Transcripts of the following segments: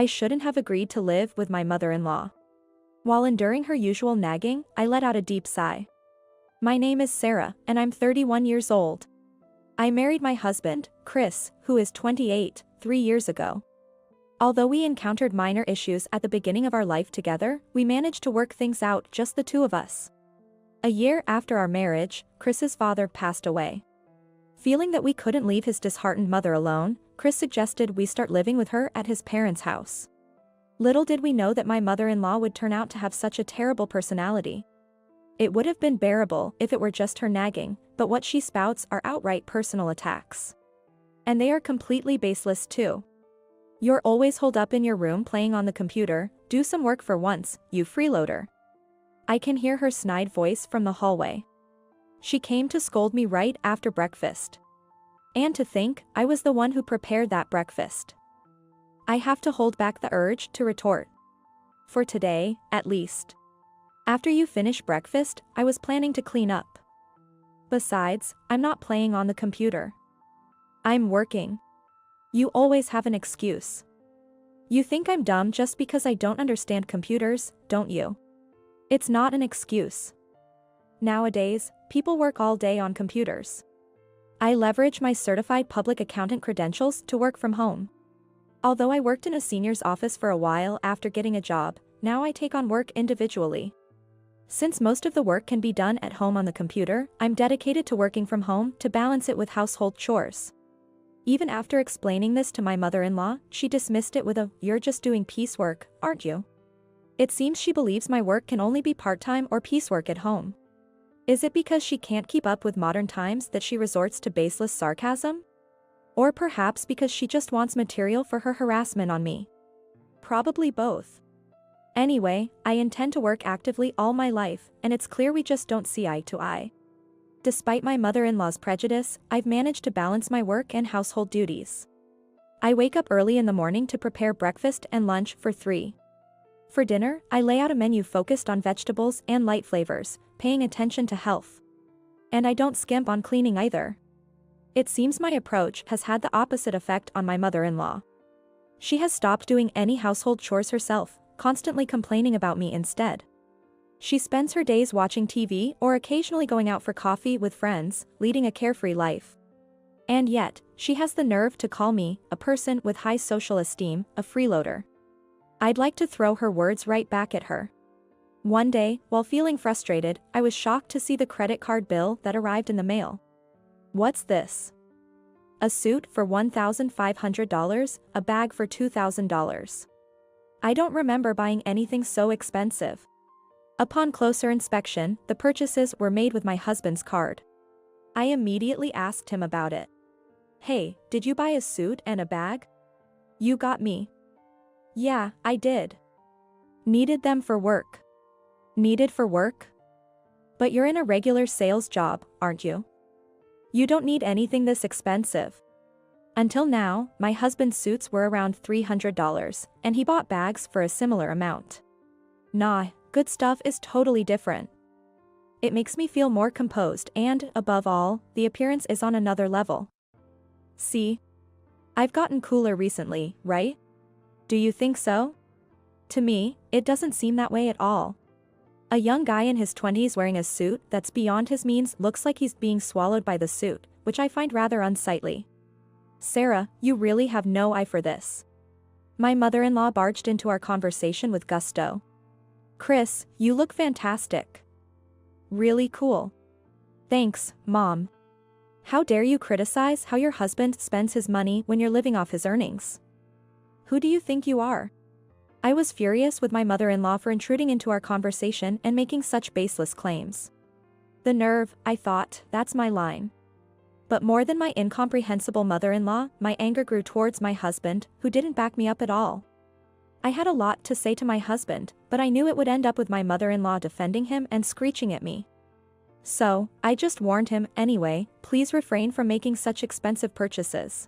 I shouldn't have agreed to live with my mother-in-law. While enduring her usual nagging, I let out a deep sigh. My name is Sarah, and I'm 31 years old. I married my husband, Chris, who is 28, 3 years ago. Although we encountered minor issues at the beginning of our life together, we managed to work things out, just the two of us. A year after our marriage, Chris's father passed away. Feeling that we couldn't leave his disheartened mother alone, Chris suggested we start living with her at his parents' house. Little did we know that my mother-in-law would turn out to have such a terrible personality. It would have been bearable if it were just her nagging, but what she spouts are outright personal attacks. And they are completely baseless too. You're always holed up in your room playing on the computer, do some work for once, you freeloader. I can hear her snide voice from the hallway. She came to scold me right after breakfast. And to think, I was the one who prepared that breakfast. I have to hold back the urge to retort. For today, at least. After you finish breakfast, I was planning to clean up. Besides, I'm not playing on the computer. I'm working. You always have an excuse. You think I'm dumb just because I don't understand computers, don't you? It's not an excuse. Nowadays, people work all day on computers. I leverage my certified public accountant credentials to work from home. Although I worked in a senior's office for a while after getting a job, now I take on work individually. Since most of the work can be done at home on the computer, I'm dedicated to working from home to balance it with household chores. Even after explaining this to my mother-in-law, she dismissed it with a, "You're just doing piecework, aren't you?" It seems she believes my work can only be part-time or piecework at home. Is it because she can't keep up with modern times that she resorts to baseless sarcasm? Or perhaps because she just wants material for her harassment on me? Probably both. Anyway, I intend to work actively all my life, and it's clear we just don't see eye to eye. Despite my mother-in-law's prejudice, I've managed to balance my work and household duties. I wake up early in the morning to prepare breakfast and lunch for 3. For dinner, I lay out a menu focused on vegetables and light flavors, paying attention to health. And I don't skimp on cleaning either. It seems my approach has had the opposite effect on my mother-in-law. She has stopped doing any household chores herself, constantly complaining about me instead. She spends her days watching TV or occasionally going out for coffee with friends, leading a carefree life. And yet, she has the nerve to call me, a person with high social esteem, a freeloader. I'd like to throw her words right back at her. One day, while feeling frustrated, I was shocked to see the credit card bill that arrived in the mail. What's this? A suit for $1,500, a bag for $2,000. I don't remember buying anything so expensive. Upon closer inspection, the purchases were made with my husband's card. I immediately asked him about it. "Hey, did you buy a suit and a bag?" "You got me." "Yeah, I did." "Needed them for work." "Needed for work? But you're in a regular sales job, aren't you? You don't need anything this expensive." Until now, my husband's suits were around $300, and he bought bags for a similar amount. Nah, good stuff is totally different. It makes me feel more composed and, above all, the appearance is on another level. See? I've gotten cooler recently, right? Do you think so? To me, it doesn't seem that way at all. A young guy in his 20s wearing a suit that's beyond his means looks like he's being swallowed by the suit, which I find rather unsightly. Sarah, you really have no eye for this. My mother-in-law barged into our conversation with gusto. Chris, you look fantastic. Really cool. Thanks, Mom. How dare you criticize how your husband spends his money when you're living off his earnings? Who do you think you are? I was furious with my mother-in-law for intruding into our conversation and making such baseless claims. The nerve, I thought, that's my line. But more than my incomprehensible mother-in-law, my anger grew towards my husband, who didn't back me up at all. I had a lot to say to my husband, but I knew it would end up with my mother-in-law defending him and screeching at me. So, I just warned him, anyway, please refrain from making such expensive purchases.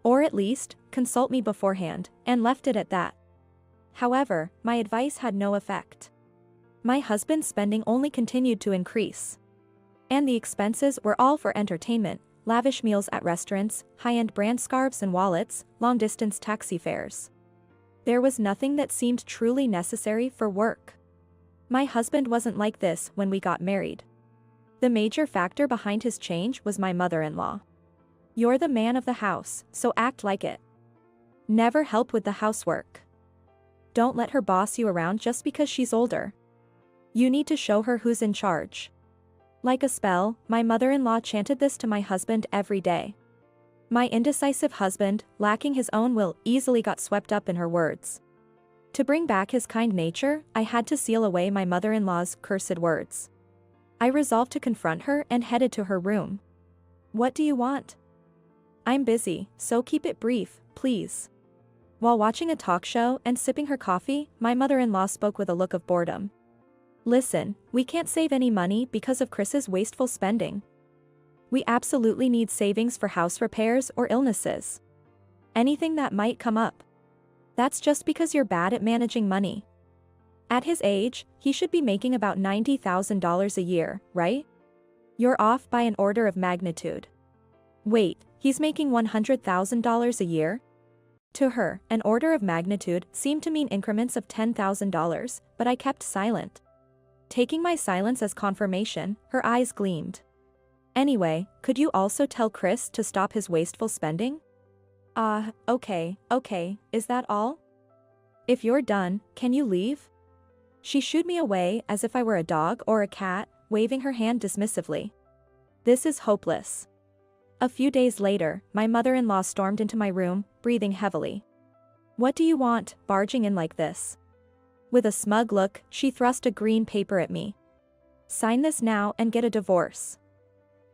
Or at least, consult me beforehand, and left it at that. However, my advice had no effect. My husband's spending only continued to increase. And the expenses were all for entertainment, lavish meals at restaurants, high-end brand scarves and wallets, long-distance taxi fares. There was nothing that seemed truly necessary for work. My husband wasn't like this when we got married. The major factor behind his change was my mother-in-law. You're the man of the house, so act like it. Never help with the housework. Don't let her boss you around just because she's older. You need to show her who's in charge. Like a spell, my mother-in-law chanted this to my husband every day. My indecisive husband, lacking his own will, easily got swept up in her words. To bring back his kind nature, I had to seal away my mother-in-law's cursed words. I resolved to confront her and headed to her room. What do you want? I'm busy, so keep it brief, please. While watching a talk show and sipping her coffee, my mother-in-law spoke with a look of boredom. Listen, we can't save any money because of Chris's wasteful spending. We absolutely need savings for house repairs or illnesses. Anything that might come up. That's just because you're bad at managing money. At his age, he should be making about $90,000 a year, right? You're off by an order of magnitude. Wait, he's making $100,000 a year? To her, an order of magnitude seemed to mean increments of $10,000, but I kept silent. Taking my silence as confirmation, her eyes gleamed. Anyway, could you also tell Chris to stop his wasteful spending? Okay, is that all? If you're done, can you leave? She shooed me away as if I were a dog or a cat, waving her hand dismissively. This is hopeless. A few days later, my mother-in-law stormed into my room, breathing heavily. What do you want, barging in like this? With a smug look, she thrust a green paper at me. Sign this now and get a divorce.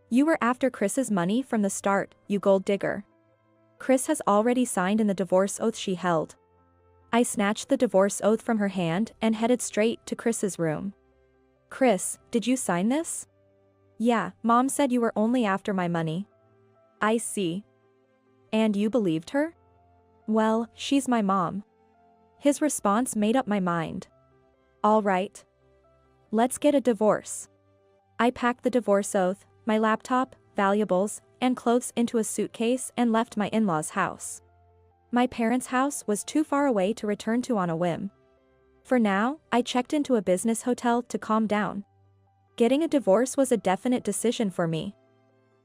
You were after Chris's money from the start, you gold digger. Chris has already signed in the divorce oath she held. I snatched the divorce oath from her hand and headed straight to Chris's room. Chris, did you sign this? Yeah, Mom said you were only after my money. I see. And you believed her? Well, she's my mom. His response made up my mind. All right. Let's get a divorce. I packed the divorce oath, my laptop, valuables, and clothes into a suitcase and left my in-laws' house. My parents' house was too far away to return to on a whim. For now, I checked into a business hotel to calm down. Getting a divorce was a definite decision for me.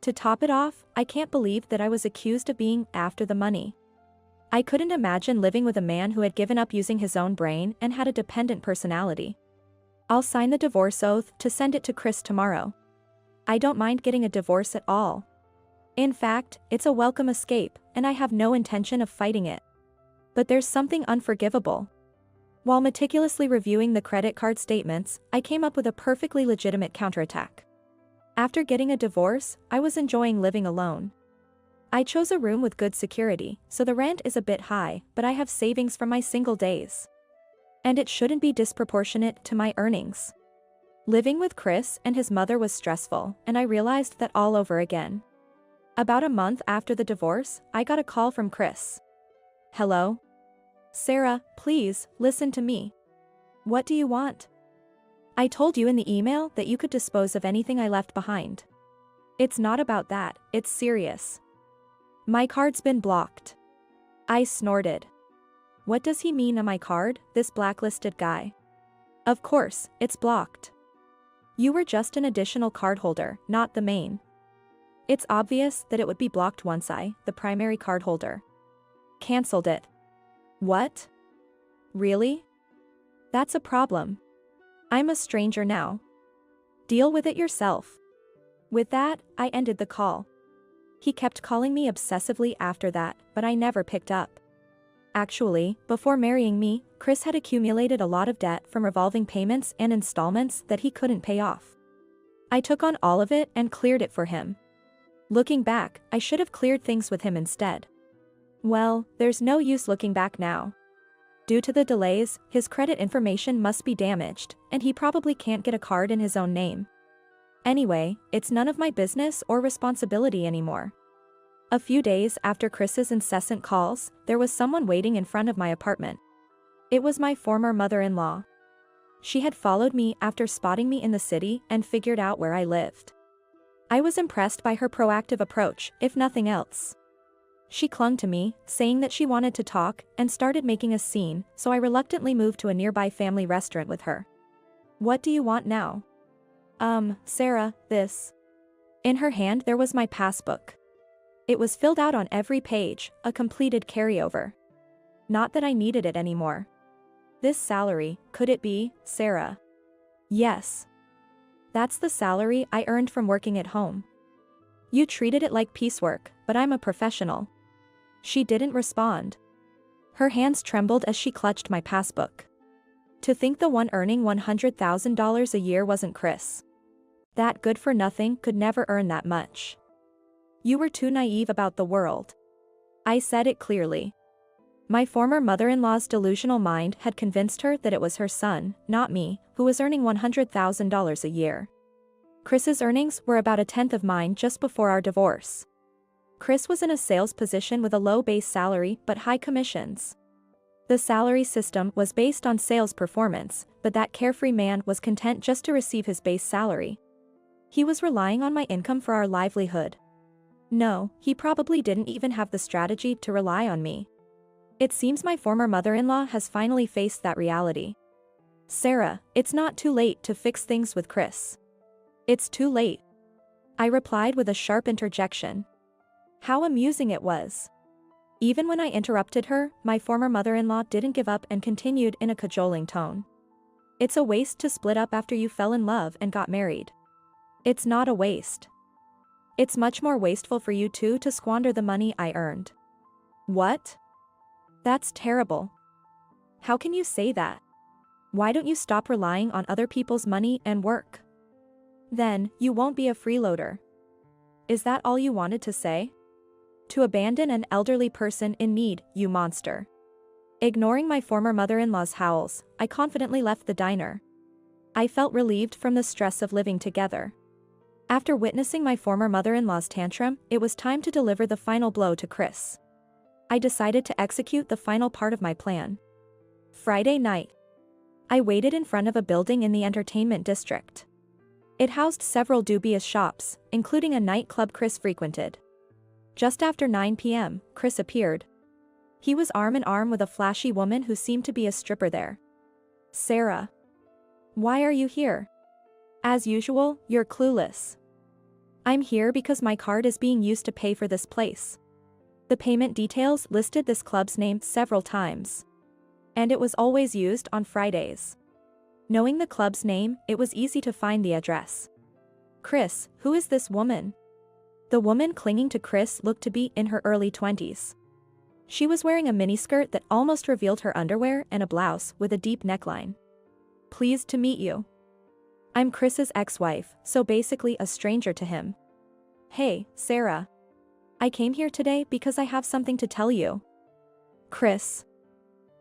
To top it off, I can't believe that I was accused of being after the money. I couldn't imagine living with a man who had given up using his own brain and had a dependent personality. I'll sign the divorce oath to send it to Chris tomorrow. I don't mind getting a divorce at all. In fact, it's a welcome escape, and I have no intention of fighting it. But there's something unforgivable. While meticulously reviewing the credit card statements, I came up with a perfectly legitimate counterattack. After getting a divorce, I was enjoying living alone. I chose a room with good security, so the rent is a bit high, but I have savings from my single days. And it shouldn't be disproportionate to my earnings. Living with Chris and his mother was stressful, and I realized that all over again. About a month after the divorce, I got a call from Chris. Hello? Sarah, please, listen to me. What do you want? I told you in the email that you could dispose of anything I left behind. It's not about that, it's serious. My card's been blocked. I snorted. What does he mean on my card, this blacklisted guy? Of course, it's blocked. You were just an additional cardholder, not the main. It's obvious that it would be blocked once I, the primary cardholder, canceled it. What? Really? That's a problem. I'm a stranger now. Deal with it yourself. With that, I ended the call. He kept calling me obsessively after that, but I never picked up. Actually, before marrying me, Chris had accumulated a lot of debt from revolving payments and installments that he couldn't pay off. I took on all of it and cleared it for him. Looking back, I should have cleared things with him instead. Well, there's no use looking back now. Due to the delays, his credit information must be damaged, and he probably can't get a card in his own name. Anyway, it's none of my business or responsibility anymore. A few days after Chris's incessant calls, there was someone waiting in front of my apartment. It was my former mother-in-law. She had followed me after spotting me in the city and figured out where I lived. I was impressed by her proactive approach, if nothing else. She clung to me, saying that she wanted to talk, and started making a scene, so I reluctantly moved to a nearby family restaurant with her. "What do you want now?" Sarah, this." In her hand there was my passbook. It was filled out on every page, a completed carryover. Not that I needed it anymore. "This salary, could it be, Sarah?" "Yes. That's the salary I earned from working at home." "You treated it like piecework, but I'm a professional." She didn't respond. Her hands trembled as she clutched my passbook. To think the one earning $100,000 a year wasn't Chris. That good-for-nothing could never earn that much. "You were too naive about the world." I said it clearly. My former mother-in-law's delusional mind had convinced her that it was her son, not me, who was earning $100,000 a year. Chris's earnings were about a tenth of mine just before our divorce. Chris was in a sales position with a low base salary but high commissions. The salary system was based on sales performance, but that carefree man was content just to receive his base salary. He was relying on my income for our livelihood. No, he probably didn't even have the strategy to rely on me. It seems my former mother-in-law has finally faced that reality. "Sarah, it's not too late to fix things with Chris." "It's too late," I replied with a sharp interjection. How amusing it was. Even when I interrupted her, my former mother-in-law didn't give up and continued in a cajoling tone. "It's a waste to split up after you fell in love and got married." "It's not a waste. It's much more wasteful for you two to squander the money I earned." "What? That's terrible. How can you say that? Why don't you stop relying on other people's money and work? Then, you won't be a freeloader." "Is that all you wanted to say? To abandon an elderly person in need, you monster." Ignoring my former mother-in-law's howls, I confidently left the diner. I felt relieved from the stress of living together. After witnessing my former mother-in-law's tantrum, it was time to deliver the final blow to Chris. I decided to execute the final part of my plan. Friday night. I waited in front of a building in the entertainment district. It housed several dubious shops, including a nightclub Chris frequented. Just after 9 p.m., Chris appeared. He was arm in arm with a flashy woman who seemed to be a stripper there. "Sarah. Why are you here?" "As usual, you're clueless. I'm here because my card is being used to pay for this place." The payment details listed this club's name several times. And it was always used on Fridays. Knowing the club's name, it was easy to find the address. "Chris, who is this woman?" The woman clinging to Chris looked to be in her early 20s. She was wearing a miniskirt that almost revealed her underwear and a blouse with a deep neckline. "Pleased to meet you. I'm Chris's ex-wife, so basically a stranger to him." "Hey, Sarah. I came here today because I have something to tell you." "Chris.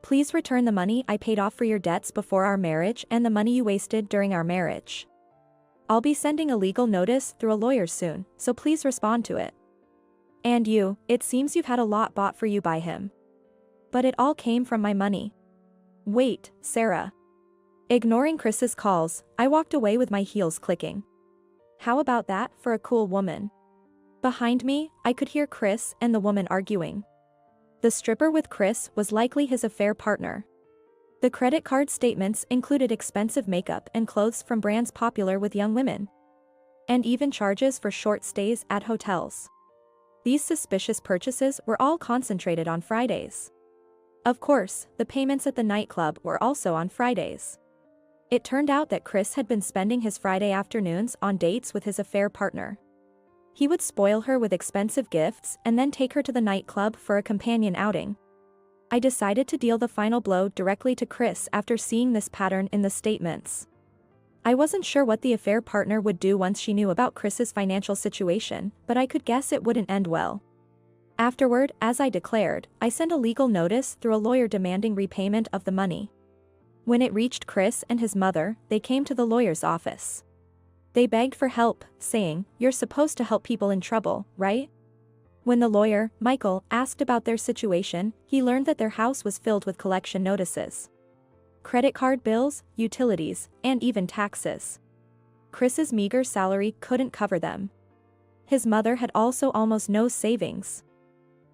Please return the money I paid off for your debts before our marriage and the money you wasted during our marriage. I'll be sending a legal notice through a lawyer soon, so please respond to it. And you, it seems you've had a lot bought for you by him. But it all came from my money." "Wait, Sarah." Ignoring Chris's calls, I walked away with my heels clicking. How about that for a cool woman? Behind me, I could hear Chris and the woman arguing. The stripper with Chris was likely his affair partner. The credit card statements included expensive makeup and clothes from brands popular with young women. And even charges for short stays at hotels. These suspicious purchases were all concentrated on Fridays. Of course, the payments at the nightclub were also on Fridays. It turned out that Chris had been spending his Friday afternoons on dates with his affair partner. He would spoil her with expensive gifts and then take her to the nightclub for a companion outing. I decided to deal the final blow directly to Chris after seeing this pattern in the statements. I wasn't sure what the affair partner would do once she knew about Chris's financial situation, but I could guess it wouldn't end well. Afterward, as I declared, I sent a legal notice through a lawyer demanding repayment of the money. When it reached Chris and his mother, they came to the lawyer's office. They begged for help, saying, "You're supposed to help people in trouble, right?" When the lawyer, Michael, asked about their situation, he learned that their house was filled with collection notices. Credit card bills, utilities, and even taxes. Chris's meager salary couldn't cover them. His mother had also almost no savings.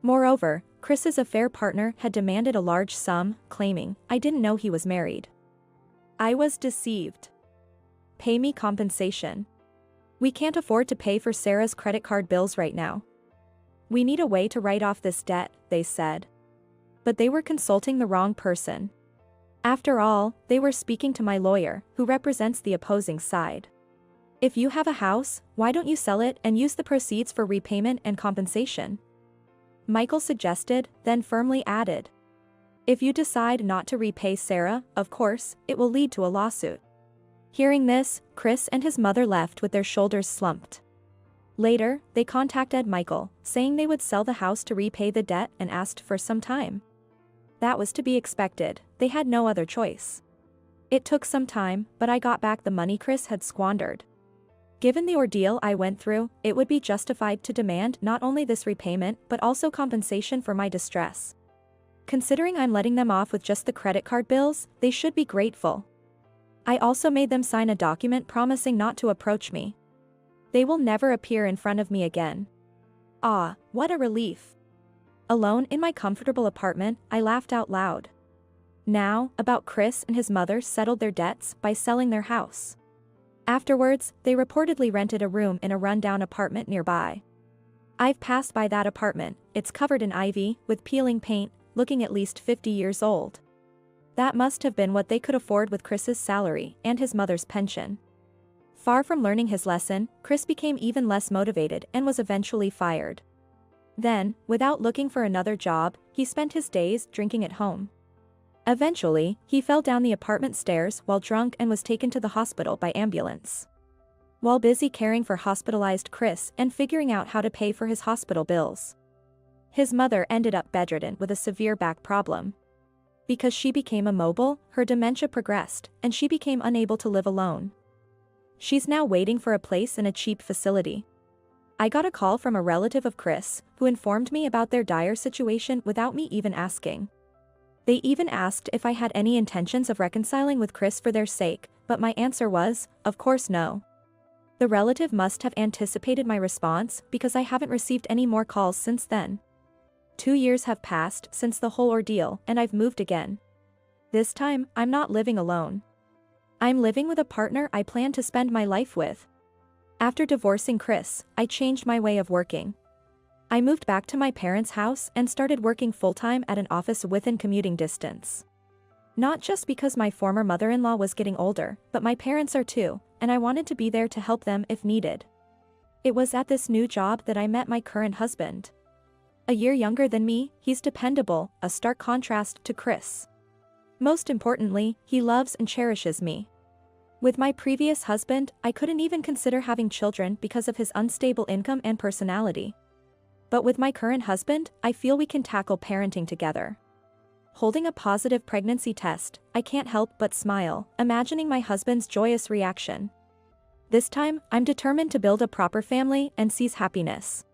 Moreover, Chris's affair partner had demanded a large sum, claiming, "I didn't know he was married. I was deceived. Pay me compensation. We can't afford to pay for Sarah's credit card bills right now. We need a way to write off this debt," they said. But they were consulting the wrong person. After all, they were speaking to my lawyer, who represents the opposing side. "If you have a house, why don't you sell it and use the proceeds for repayment and compensation?" Michael suggested, then firmly added. "If you decide not to repay Sarah, of course, it will lead to a lawsuit." Hearing this, Chris and his mother left with their shoulders slumped. Later, they contacted Michael, saying they would sell the house to repay the debt and asked for some time. That was to be expected, they had no other choice. It took some time, but I got back the money Chris had squandered. Given the ordeal I went through, it would be justified to demand not only this repayment but also compensation for my distress. Considering I'm letting them off with just the credit card bills, they should be grateful. I also made them sign a document promising not to approach me. They will never appear in front of me again. Ah, what a relief. Alone in my comfortable apartment, I laughed out loud. Now, about Chris and his mother settled their debts by selling their house. Afterwards, they reportedly rented a room in a rundown apartment nearby. I've passed by that apartment, it's covered in ivy, with peeling paint, looking at least 50 years old. That must have been what they could afford with Chris's salary and his mother's pension. Far from learning his lesson, Chris became even less motivated and was eventually fired. Then, without looking for another job, he spent his days drinking at home. Eventually, he fell down the apartment stairs while drunk and was taken to the hospital by ambulance. While busy caring for hospitalized Chris and figuring out how to pay for his hospital bills, his mother ended up bedridden with a severe back problem. Because she became immobile, her dementia progressed, and she became unable to live alone. She's now waiting for a place in a cheap facility. I got a call from a relative of Chris, who informed me about their dire situation without me even asking. They even asked if I had any intentions of reconciling with Chris for their sake, but my answer was, of course no. The relative must have anticipated my response because I haven't received any more calls since then. 2 years have passed since the whole ordeal and I've moved again. This time, I'm not living alone. I'm living with a partner I plan to spend my life with. After divorcing Chris, I changed my way of working. I moved back to my parents' house and started working full-time at an office within commuting distance. Not just because my former mother-in-law was getting older, but my parents are too, and I wanted to be there to help them if needed. It was at this new job that I met my current husband. A year younger than me, he's dependable, a stark contrast to Chris. Most importantly, he loves and cherishes me. With my previous husband, I couldn't even consider having children because of his unstable income and personality. But with my current husband, I feel we can tackle parenting together. Holding a positive pregnancy test, I can't help but smile, imagining my husband's joyous reaction. This time, I'm determined to build a proper family and seize happiness.